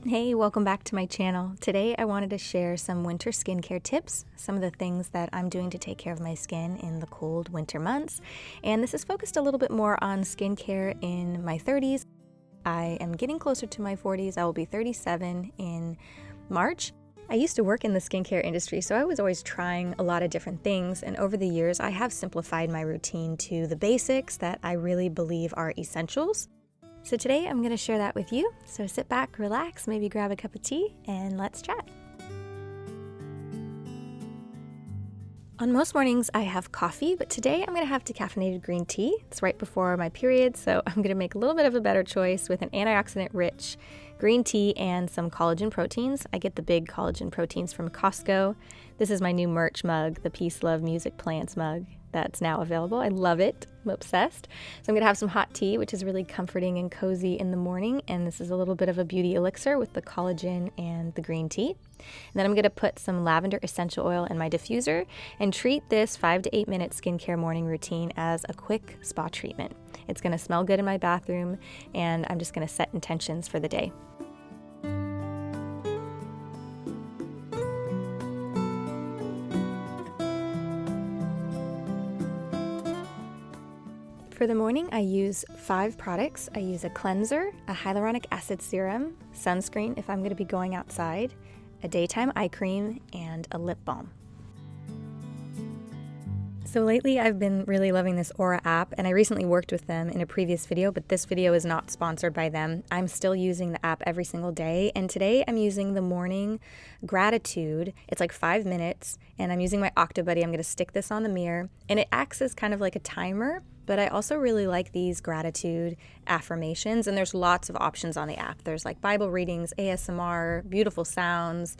Hey, welcome back to my channel. Today I wanted to share some winter skincare tips, some of the things that I'm doing to take care of my skin in the cold winter months. And this is focused a little bit more on skincare in my 30s. I am getting closer to my 40s. I will be 37 in March. I used to work in the skincare industry, so I was always trying a lot of different things. And over the years, I have simplified my routine to the basics that I really believe are essentials. So today I'm going to share that with you. So sit back, relax, maybe grab a cup of tea, and let's chat. On most mornings I have coffee, but today I'm going to have decaffeinated green tea. It's right before my period, so I'm going to make a little bit of a better choice with an antioxidant-rich green tea and some collagen proteins. I get the big collagen proteins from Costco. This is my new merch mug, the Peace, Love, Music, Plants mug. That's now available. I love it. I'm obsessed. So I'm going to have some hot tea, which is really comforting and cozy in the morning. And this is a little bit of a beauty elixir with the collagen and the green tea. And then I'm going to put some lavender essential oil in my diffuser and treat this 5 to 8 minute skincare morning routine as a quick spa treatment. It's going to smell good in my bathroom, and I'm just going to set intentions for the day. For the morning, I use 5 products. I use a cleanser, a hyaluronic acid serum, sunscreen if I'm going to be going outside, a daytime eye cream, and a lip balm. So lately I've been really loving this Aura app, and I recently worked with them in a previous video, but this video is not sponsored by them. I'm still using the app every single day, and today I'm using the morning gratitude. It's like 5 minutes, and I'm using my Octobuddy. I'm going to stick this on the mirror, and it acts as kind of like a timer. But I also really like these gratitude affirmations, and there's lots of options on the app. There's like Bible readings, ASMR, beautiful sounds,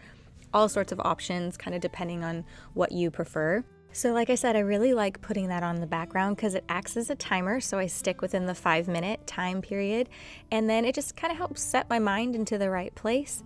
all sorts of options, kind of depending on what you prefer. So like I said, I really like putting that on the background because it acts as a timer, so I stick within the 5-minute time period, and then it just kind of helps set my mind into the right place.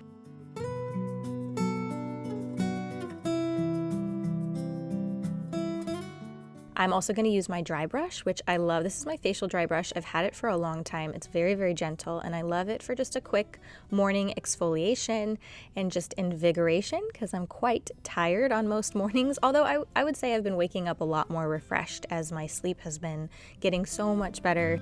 I'm also going to use my dry brush, which I love. This is my facial dry brush. I've had it for a long time. It's very, very gentle, and I love it for just a quick morning exfoliation and just invigoration because I'm quite tired on most mornings, although I would say I've been waking up a lot more refreshed as my sleep has been getting so much better.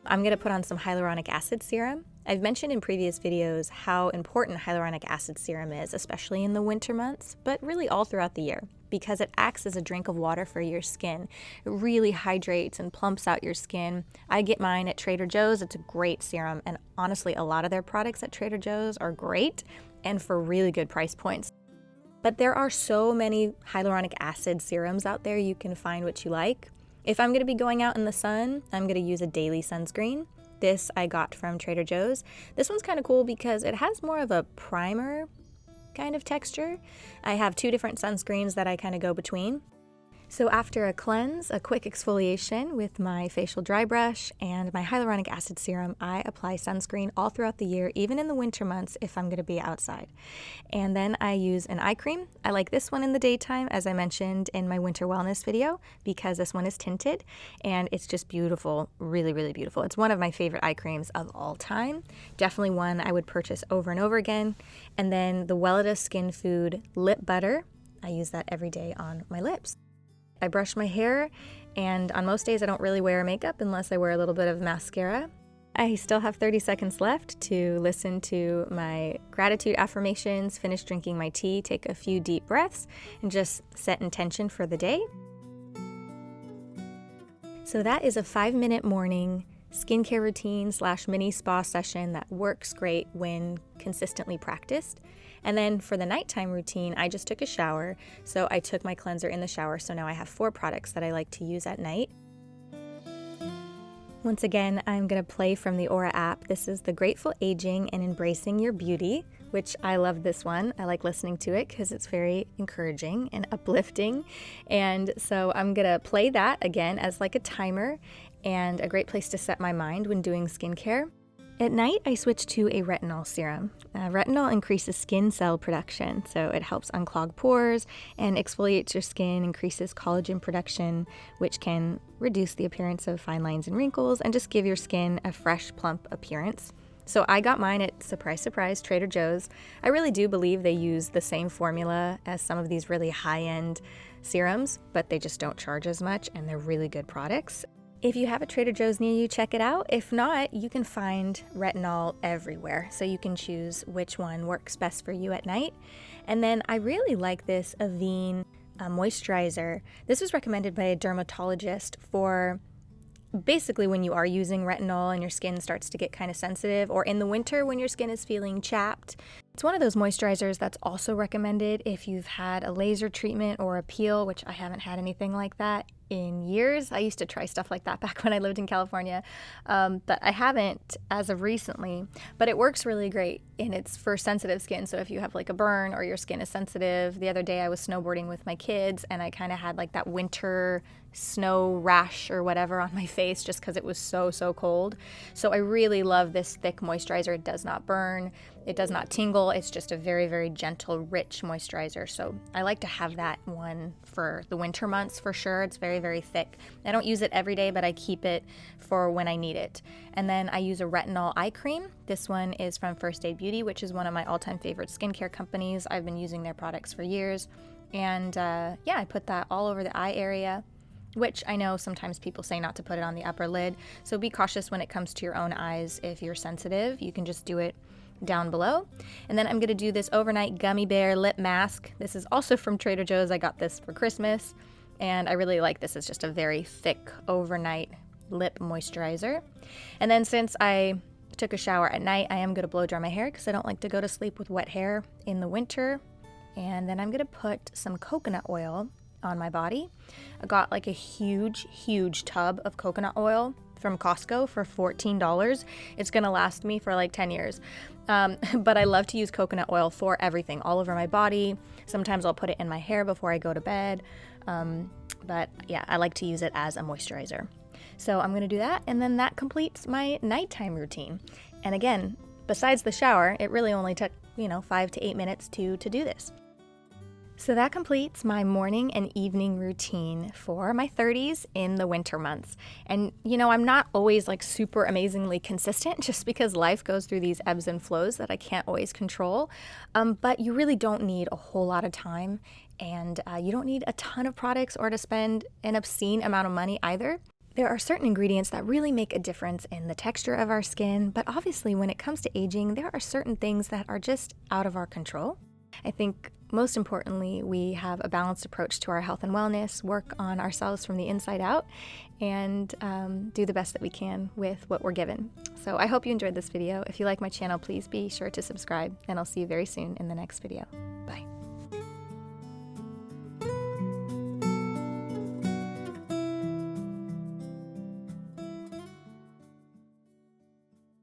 I'm going to put on some hyaluronic acid serum. I've mentioned in previous videos how important hyaluronic acid serum is, especially in the winter months, but really all throughout the year, because it acts as a drink of water for your skin. It really hydrates and plumps out your skin. I get mine at Trader Joe's. It's a great serum, and honestly, a lot of their products at Trader Joe's are great and for really good price points. But there are so many hyaluronic acid serums out there, you can find what you like. If I'm going to be going out in the sun, I'm going to use a daily sunscreen. This I got from Trader Joe's. This one's kind of cool because it has more of a primer kind of texture. I have 2 different sunscreens that I kind of go between. So after a cleanse, a quick exfoliation with my facial dry brush and my hyaluronic acid serum, I apply sunscreen all throughout the year, even in the winter months if I'm going to be outside. And then I use an eye cream. I like this one in the daytime, as I mentioned in my winter wellness video, because this one is tinted and it's just beautiful, really, really beautiful. It's one of my favorite eye creams of all time. Definitely one I would purchase over and over again. And then the Welleda Skin Food Lip Butter. I use that every day on my lips. I brush my hair, and on most days I don't really wear makeup unless I wear a little bit of mascara. I still have 30 seconds left to listen to my gratitude affirmations, finish drinking my tea, take a few deep breaths, and just set intention for the day. So that is a 5-minute morning skincare routine / mini spa session that works great when consistently practiced. And then for the nighttime routine, I just took a shower. So I took my cleanser in the shower. So now I have 4 products that I like to use at night. Once again, I'm going to play from the Aura app. This is The Grateful Aging and Embracing Your Beauty, which I love this one. I like listening to it because it's very encouraging and uplifting. And so I'm going to play that again as like a timer and a great place to set my mind when doing skincare. At night, I switched to a retinol serum. Retinol increases skin cell production, so it helps unclog pores and exfoliates your skin, increases collagen production, which can reduce the appearance of fine lines and wrinkles and just give your skin a fresh, plump appearance. So I got mine at, surprise, surprise, Trader Joe's. I really do believe they use the same formula as some of these really high-end serums, but they just don't charge as much, and they're really good products. If you have a Trader Joe's near you, check it out. If not, you can find retinol everywhere, so you can choose which one works best for you at night. And then I really like this Avene moisturizer. This was recommended by a dermatologist for basically when you are using retinol and your skin starts to get kind of sensitive, or in the winter when your skin is feeling chapped. It's one of those moisturizers that's also recommended if you've had a laser treatment or a peel, which I haven't had anything like that in years. I used to try stuff like that back when I lived in California, but I haven't as of recently. But it works really great, and it's for sensitive skin. So if you have like a burn or your skin is sensitive. The other day I was snowboarding with my kids, and I kind of had like that winter snow rash or whatever on my face just because it was so cold. So I really love this thick moisturizer. It does not burn, it does not tingle. It's just a very gentle, rich moisturizer. So I like to have that one for the winter months for sure. It's very thick. I don't use it every day, but I keep it for when I need it. And then I use a retinol eye cream. This one is from First Aid Beauty, which is one of my all-time favorite skincare companies. I've been using their products for years. And yeah, I put that all over the eye area, which I know sometimes people say not to put it on the upper lid. So be cautious when it comes to your own eyes. If you're sensitive, you can just do it down below. And then I'm going to do this overnight gummy bear lip mask. This is also from Trader Joe's. I got this for Christmas, and I really like this. It's just a very thick overnight lip moisturizer. And then since I took a shower at night, I am going to blow dry my hair because I don't like to go to sleep with wet hair in the winter. And then I'm going to put some coconut oil on my body. I got like a huge tub of coconut oil from Costco for $14. It's gonna last me for like 10 years. But I love to use coconut oil for everything, all over my body. Sometimes I'll put it in my hair before I go to bed. But yeah, I like to use it as a moisturizer. So I'm gonna do that, and then that completes my nighttime routine. And again, besides the shower, it really only took 5 to 8 minutes to do this. So that completes my morning and evening routine for my 30s in the winter months. And I'm not always like super amazingly consistent just because life goes through these ebbs and flows that I can't always control. But you really don't need a whole lot of time, and you don't need a ton of products or to spend an obscene amount of money either. There are certain ingredients that really make a difference in the texture of our skin, but obviously when it comes to aging, there are certain things that are just out of our control. I think most importantly, we have a balanced approach to our health and wellness, work on ourselves from the inside out, and do the best that we can with what we're given. So I hope you enjoyed this video. If you like my channel, please be sure to subscribe, and I'll see you very soon in the next video. Bye.